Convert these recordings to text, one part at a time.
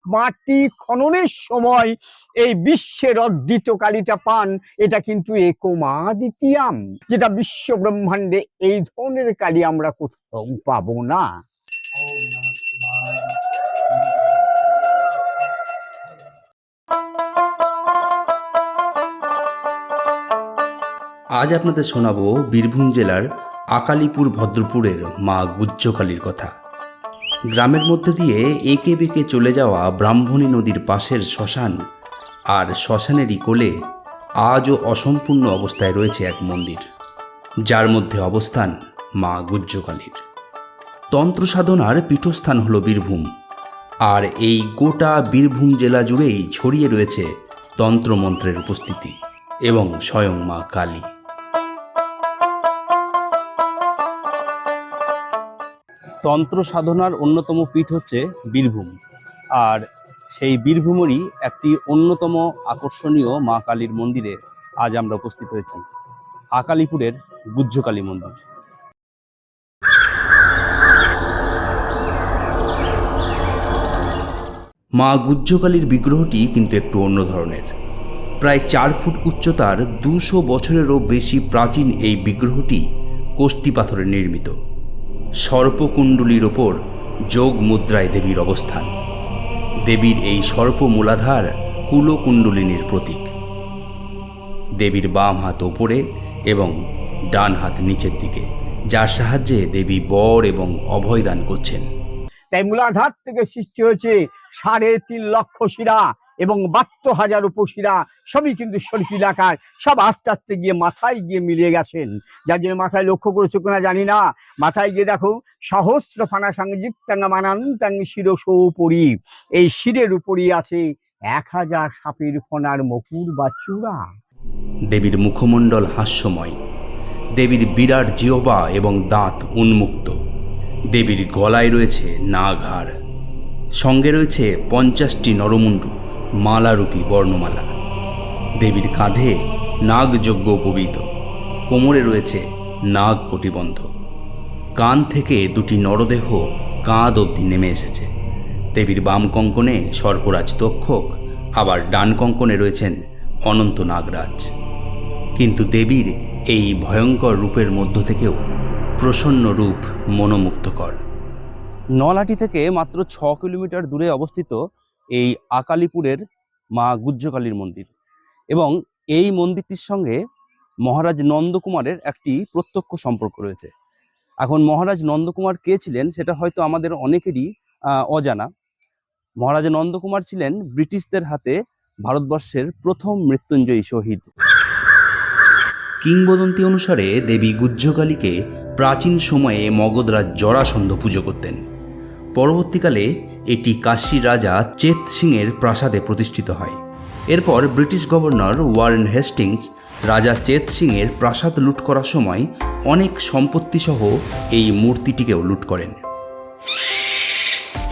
মাটি খননের সময় এই বিশ্বের অদ্বিত কালিটা পান, এটা কিন্তু একমা দ্বিতীয়াম, যেটা বিশ্ব ব্রহ্মাণ্ডে এই ধরনের কালি আমরা কোথাও পাবো না। আজ আপনাদের শোনাবো বীরভূম জেলার আকালিপুর ভদ্রপুরের মা গুজ্জকালীর কথা। গ্রামের মধ্যে দিয়ে এঁকে বেঁকে চলে যাওয়া ব্রাহ্মণী নদীর পাশের শ্মশান, আর শ্মশানেরই কোলে আজও অসম্পূর্ণ অবস্থায় রয়েছে এক মন্দির, যার মধ্যে অবস্থান মা গুজ্জকালীর। তন্ত্র সাধনার পীঠস্থান হল বীরভূম, আর এই গোটা বীরভূম জেলা জুড়েই ছড়িয়ে রয়েছে তন্ত্রমন্ত্রের উপস্থিতি এবং স্বয়ং মা কালী। তন্ত্র সাধনার অন্যতম পীঠ হচ্ছে বীরভূম, আর সেই বীরভূমেরই একটি অন্যতম আকর্ষণীয় মা কালীর মন্দিরে আজ আমরা উপস্থিত হয়েছি, আকালিপুরের গুজ্জকালী মন্দির। মা গুজ্জকালীর বিগ্রহটি কিন্তু একটু অন্য ধরনের। প্রায় 4 ফুট উচ্চতার 200 বছরেরও বেশি প্রাচীন এই বিগ্রহটি কোষ্ঠী পাথরে নির্মিত। সর্পকুণ্ডলীর ওপর যোগ মুদ্রায় দেবীর অবস্থান। দেবীর এই সর্প মূলাধার কুলকুণ্ডলিনীর প্রতীক। দেবীর বাম হাত ওপরে এবং ডান হাত নিচের দিকে, যার সাহায্যে দেবী বর এবং অভয় দান করছেন। তাই মূলাধার থেকে সৃষ্টি হয়েছে 3.5 লক্ষ শিরা এবং 72,000 উপশিরা, সবই কিন্তু সর্পিল আকার, সব আস্তে আস্তে গিয়ে মাথায় গিয়ে মিলিয়ে গেছেন। যার জন্য মাথায় লক্ষ্য করেছো কিনা জানি না, মাথায় গিয়ে দেখো সহস্র ফানা সংযুক্তাঙ্গা মানান্তাং শিরসোপরি, এই শিরের উপরই আছে 1000 সাপের ফনার মকুর বা চূড়া। দেবীর মুখমণ্ডল হাস্যময়, দেবীর বিরাট জিহ্বা এবং দাঁত উন্মুক্ত। দেবীর গলায় রয়েছে নাগহার, সঙ্গে রয়েছে 50টি নরমুণ্ডু মালারূপী বর্ণমালা। দেবীর কাঁধে নাগযজ্ঞ উপবিত, কোমরে রয়েছে নাগ কটিবন্ধ। কান থেকে 2টি নরদেহ কাঁধ অবধি নেমে এসেছে। দেবীর বাম কঙ্কণে সর্পরাজ তক্ষক, আবার ডান কঙ্কণে রয়েছেন অনন্ত নাগরাজ। কিন্তু দেবীর এই ভয়ঙ্কর রূপের মধ্য থেকেও প্রসন্ন রূপ মনোমুগ্ধকর। নলাটি থেকে মাত্র 6 কিলোমিটার দূরে অবস্থিত এই আকালিপুরের মা গুজ্জকালীর মন্দির, এবং এই মন্দিরটির সঙ্গে মহারাজ নন্দকুমারের একটি প্রত্যক্ষ সম্পর্ক রয়েছে। এখন মহারাজ নন্দকুমার কে ছিলেন সেটা হয়তো আমাদের অনেকেরই অজানা। মহারাজ নন্দকুমার ছিলেন ব্রিটিশদের হাতে ভারতবর্ষের প্রথম মৃত্যুঞ্জয়ী শহীদ। কিংবদন্তি অনুসারে দেবী গুজ্জকালীকে প্রাচীন সময়ে মগধরাজ জরাসন্ধ পুজো করতেন। পরবর্তীকালে এটি কাশীর রাজা চেত সিংয়ের প্রাসাদে প্রতিষ্ঠিত হয়। এরপর ব্রিটিশ গভর্নর ওয়ারেন হেস্টিংস রাজা চেত সিংয়ের প্রাসাদ লুট করার সময় অনেক সম্পত্তি সহ এই মূর্তিটিকেও লুট করেন।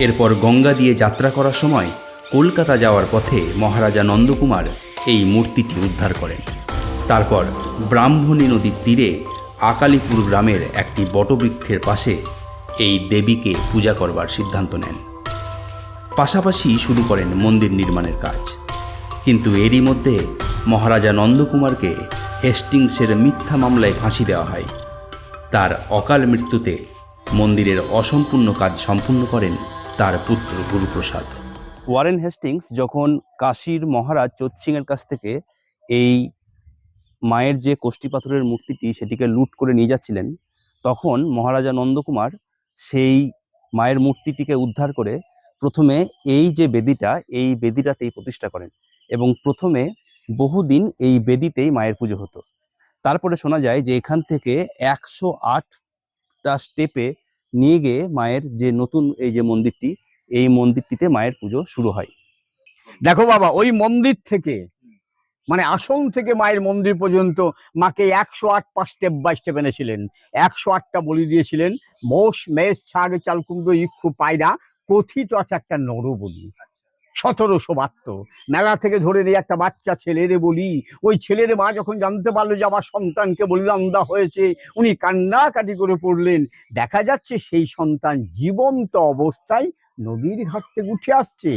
এরপর গঙ্গা দিয়ে যাত্রা করার সময় কলকাতা যাওয়ার পথে মহারাজা নন্দকুমার এই মূর্তিটি উদ্ধার করেন। তারপর ব্রাহ্মণী নদীর তীরে আকালিপুর গ্রামের একটি বটবৃক্ষের পাশে এই দেবীকে পূজা করবার সিদ্ধান্ত নেন। পাশাপাশি শুরু করেন মন্দির নির্মাণের কাজ। কিন্তু এরই মধ্যে মহারাজা নন্দকুমারকে হেস্টিংসের মিথ্যা মামলায় ফাঁসি দেওয়া হয়। তার অকাল মৃত্যুতে মন্দিরের অসম্পূর্ণ কাজ সম্পূর্ণ করেন তার পুত্র গুরুপ্রসাদ। ওয়ারেন হেস্টিংস যখন কাশীর মহারাজ চোৎ সিংয়ের কাছ থেকে এই মায়ের যে কোষ্ঠী পাথরের মূর্তিটি সেটিকে লুট করে নিয়ে যাচ্ছিলেন, তখন মহারাজা নন্দকুমার সেই মায়ের মূর্তিটিকে উদ্ধার করে প্রথমে এই যে বেদিটা, এই বেদিটাতেই প্রতিষ্ঠা করেন, এবং প্রথমে বহুদিন এই বেদিতেই মায়ের পুজো হতো। তারপরে শোনা যায় যে এখান থেকে 108টা স্টেপে নিয়ে গিয়ে মায়ের যে নতুন এই যে মন্দিরটি, এই মন্দিরটিতে মায়ের পুজো শুরু হয়। দেখো বাবা, ওই মন্দির থেকে মানে আসন থেকে মায়ের মন্দির পর্যন্ত মাকে 108 স্টেপ বাই স্টেপ এনেছিলেন। 108টা বলি দিয়েছিলেন। মোষ, মেষ, ছাগ, চালকুন্ড, ইক্ষু, পায়রা, কথিত আছে একটা নর বলি 1772। মেলা থেকে ধরে নিয়ে একটা বাচ্চা ছেলেরে বলি, ওই ছেলের মা যখন জানতে পারলো যে আমার সন্তানকে বলিদান দেওয়া হয়েছে, উনি কান্নাকাটি করে পড়লেন। দেখা যাচ্ছে সেই সন্তান জীবন্ত অবস্থায় নদীর ঘাট থেকে উঠে আসছে।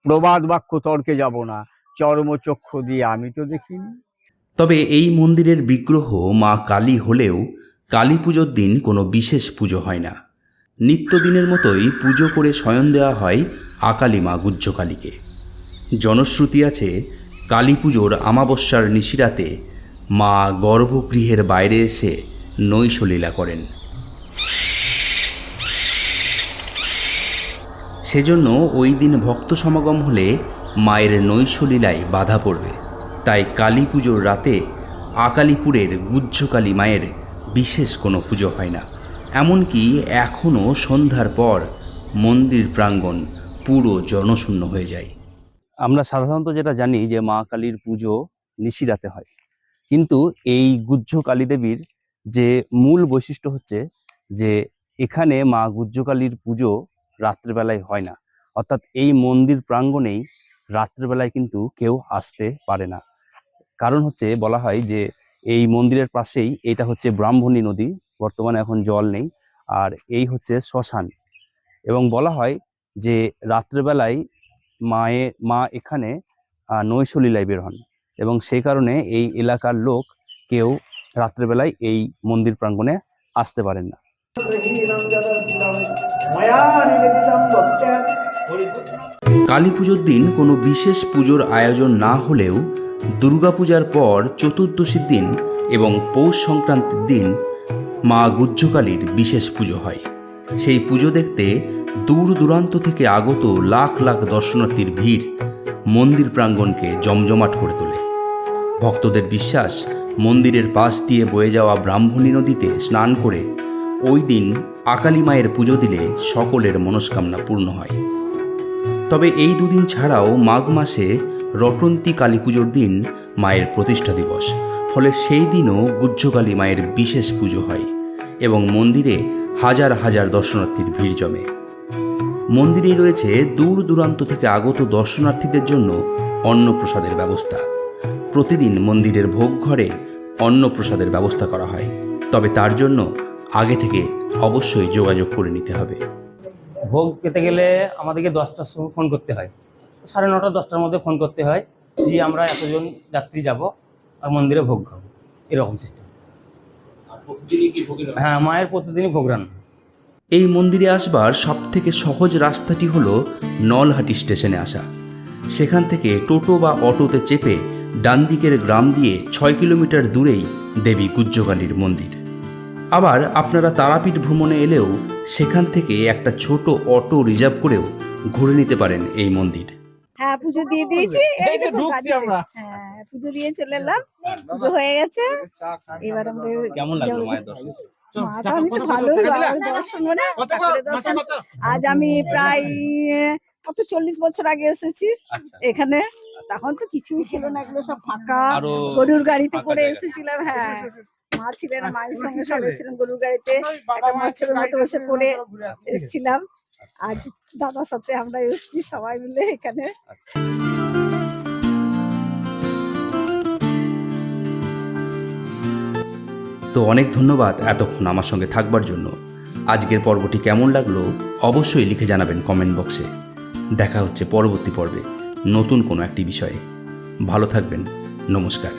প্রবাদ বাক্য তর্কে যাব না, চর্মচক্ষু দিয়ে আমি তো দেখিনি। তবে এই মন্দিরের বিগ্রহ মা কালী হলেও কালী পুজোর দিন কোনো বিশেষ পুজো হয় না। নিত্যদিনের মতোই পুজো করে শয়ন দেওয়া হয় আকালী মা গুহ্যকালীকে। জনশ্রুতি আছে, কালী পুজোর আমাবস্যার নিশিরাতে মা গর্ভগৃহের বাইরে এসে নৈশলীলা করেন। সেজন্য ওই দিন ভক্ত সমাগম হলে মায়ের নৈশলীলায় বাধা পড়বে। তাই কালী পুজোর রাতে আকালীপুরের গুহ্যকালী মায়ের বিশেষ কোনো পুজো হয় না। এমনকি এখনও সন্ধ্যার পর মন্দির প্রাঙ্গণ পুরো জনশূন্য হয়ে যায়। আমরা সাধারণত যেটা জানি যে মা কালীর পুজো নিশিরাতে হয়, কিন্তু এই গুহ্যকালী দেবীর যে মূল বৈশিষ্ট্য হচ্ছে যে এখানে মা গুহ্যকালীর পুজো রাত্রেবেলায় হয় না। অর্থাৎ এই মন্দির প্রাঙ্গণেই রাত্রেবেলায় কিন্তু কেউ আসতে পারে না। কারণ হচ্ছে, বলা হয় যে এই মন্দিরের পাশেই এটা হচ্ছে ব্রাহ্মণী নদী, বর্তমানে এখন জল নেই, আর এই হচ্ছে শ্মশান। এবং বলা হয় যে রাত্রেবেলায় মা এখানে নৈশলীলায় বের হন, এবং সেই কারণে এই এলাকার লোক কেউ রাত্রেবেলায় এই মন্দির প্রাঙ্গণে আসতে পারেন না। কালী পুজোর দিন কোনো বিশেষ পুজোর আয়োজন না হলেও দুর্গাপূজার পর চতুর্দশীর দিন এবং পৌষ সংক্রান্তির দিন মা গুহ্যকালীর বিশেষ পুজো হয়। সেই পুজো দেখতে দূর দূরান্ত থেকে আগত লাখ লাখ দর্শনার্থীর ভিড় মন্দির প্রাঙ্গণকে জমজমাট করে তোলে। ভক্তদের বিশ্বাস, মন্দিরের পাশ দিয়ে বয়ে যাওয়া ব্রাহ্মণী নদীতে স্নান করে ওই দিন আকালী মায়ের পুজো দিলে সকলের মনস্কামনা পূর্ণ হয়। তবে এই দুদিন ছাড়াও মাঘ মাসে রটন্তী কালী পুজোর দিন মায়ের প্রতিষ্ঠা দিবস, ফলে সেই দিনও গুহ্যকালী মায়ের বিশেষ পুজো হয় এবং মন্দিরে হাজার হাজার দর্শনার্থীর ভিড় জমে। মন্দিরে রয়েছে দূর দূরান্ত থেকে আগত দর্শনার্থীদের জন্য অন্নপ্রসাদের ব্যবস্থা। প্রতিদিন মন্দিরের ভোগ ঘরে অন্নপ্রসাদের ব্যবস্থা করা হয়, তবে তার জন্য আগে থেকে অবশ্যই যোগাযোগ করে নিতে হবে। ভোগ পেতে গেলে আমাদেরকে 10টার সময় ফোন করতে হয়, 9:30 10টার মধ্যে ফোন করতে হয় যে আমরা এতজন যাত্রী যাব আর মন্দিরে ভোগ খাবো, এরকম সিস্টেম। হ্যাঁ, মায়ের প্রতিদিনই ভোগ রান্না। এই মন্দিরে আসবার সবথেকে সহজ রাস্তাটি হলো নলহাটি স্টেশনে আসা। সেখান থেকে টোটো বা অটোতে চেপে ডান দিকের গ্রাম দিয়ে 6 কিলোমিটার দূরেই দেবী গুহ্যকালীর মন্দির। আবার আপনারা তারাপীঠ ভ্রমণে এলেও সেখান থেকে একটা ছোট অটো রিজার্ভ করেও ঘুরে নিতে পারেন এই মন্দির। হ্যাঁ, পুজো দিয়ে দিয়েছি, এই তো ঢুকছি আমরা। হ্যাঁ, পুজো দিয়ে চলে এলাম, পুজো হয়ে গেছে। এবার আমরা কেমন লাগলো মায়ের দর্শন? মাটা আমি তো ভালোই দর্শন, মানে দর্শন। আজ আমি প্রায় 40 বছর আগে এসেছি এখানে, তখন তো কিছুই ছিল না, এগুলো সব ফাঁকা। গরুর গাড়িতে করে এসেছিলাম। হ্যাঁ, মা ছিলেন, মায়ের সঙ্গে সব এসেছিলাম গরুর গাড়িতে, একটা মৎস্যের মতো বসে করে এসেছিলাম। আজ দাদার সাথে আমরা এসেছি সবাই মিলে এখানে। তো অনেক ধন্যবাদ এতক্ষণ আমার সঙ্গে থাকবার জন্য। আজকের পর্বটি কেমন লাগলো অবশ্যই লিখে জানাবেন কমেন্ট বক্সে। দেখা হচ্ছে পরবর্তী পর্বে নতুন কোনো একটি বিষয়ে। ভালো থাকবেন। নমস্কার।